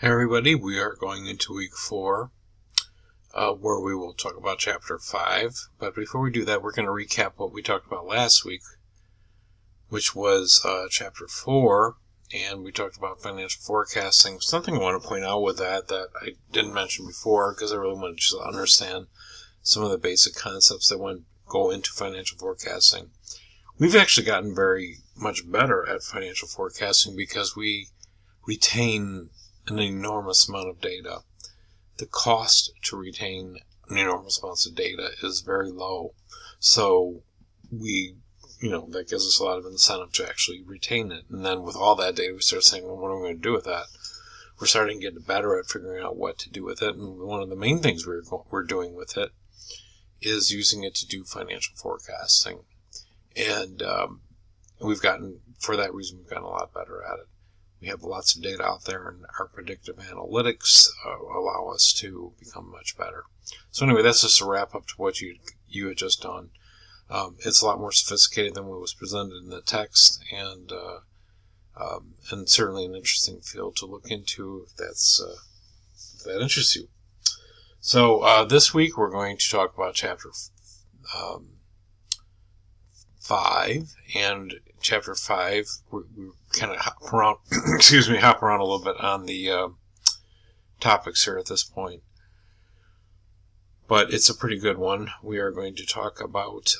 Hey everybody, we are going into week 4, where we will talk about chapter 5. But before we do that, we're going to recap what we talked about last week, which was chapter 4, and we talked about financial forecasting. Something I want to point out with that I didn't mention before, because I really wanted you to understand some of the basic concepts that go into financial forecasting. We've actually gotten very much better at financial forecasting because we retain an enormous amount of data. The cost to retain an enormous amounts of data is very low. So that gives us a lot of incentive to actually retain it. And then with all that data, we start saying, well, what are we going to do with that? We're starting to get better at figuring out what to do with it. And one of the main things we're doing with it is using it to do financial forecasting. And for that reason, we've gotten a lot better at it. We have lots of data out there, and our predictive analytics allow us to become much better. So anyway, that's just a wrap up to what you had just done. It's a lot more sophisticated than what was presented in the text, and certainly an interesting field to look into if that interests you. So this week we're going to talk about chapter 5, and chapter 5, we kind of hop around a little bit on the topics here at this point. But it's a pretty good one. We are going to talk about,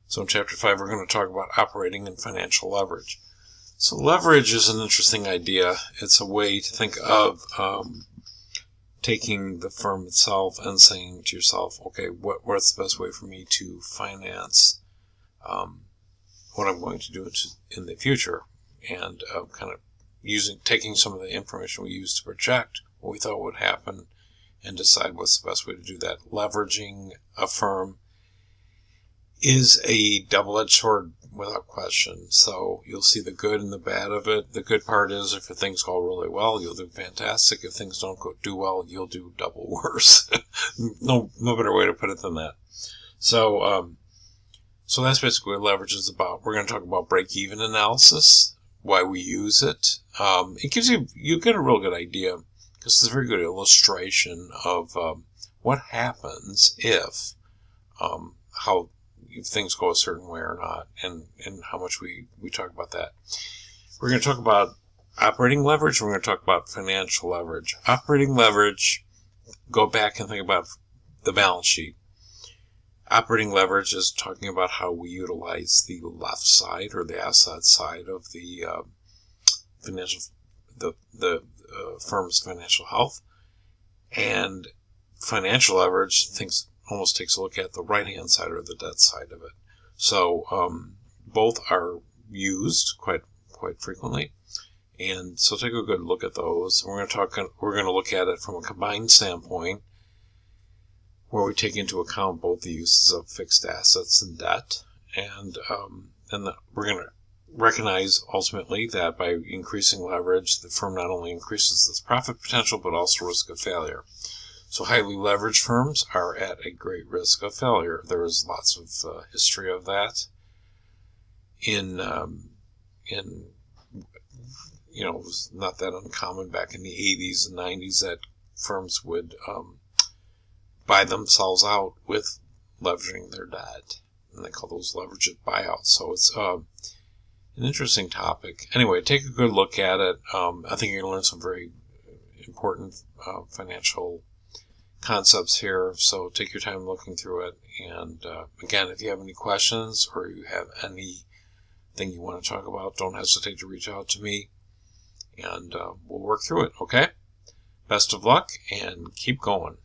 so in chapter 5, we're going to talk about operating and financial leverage. So leverage is an interesting idea. It's a way to think of taking the firm itself and saying to yourself, okay, what's the best way for me to finance what I'm going to do in the future, and kind of taking some of the information we used to project what we thought would happen and decide what's the best way to do that. Leveraging a firm is a double-edged sword without question. So you'll see the good and the bad of it. The good part is if things go really well, you'll do fantastic. If things don't do well, you'll do double worse. No better way to put it than that. So that's basically what leverage is about. We're going to talk about break-even analysis, why we use it. It gives you get a real good idea, because it's a very good illustration of what happens if things go a certain way or not, and how much we talk about that. We're going to talk about operating leverage. We're going to talk about financial leverage. Operating leverage, go back and think about the balance sheet. Operating leverage is talking about how we utilize the left side or the asset side of the firm's financial health, and financial leverage almost takes a look at the right-hand side or the debt side of it. So both are used quite frequently, and so take a good look at those. We're going to look at it from a combined standpoint, where we take into account both the uses of fixed assets and debt, and we're going to recognize ultimately that by increasing leverage, the firm not only increases its profit potential but also risk of failure. So highly leveraged firms are at a great risk of failure. There is lots of history of that. It was not that uncommon back in the 80s and 90s that firms would buy themselves out with leveraging their debt, and they call those leveraged buyouts. So it's an interesting topic. Anyway, take a good look at it. I think you're going to learn some very important financial concepts here, so take your time looking through it. And again, if you have any questions or you have anything you want to talk about, don't hesitate to reach out to me, and we'll work through it. Okay? Best of luck, and keep going.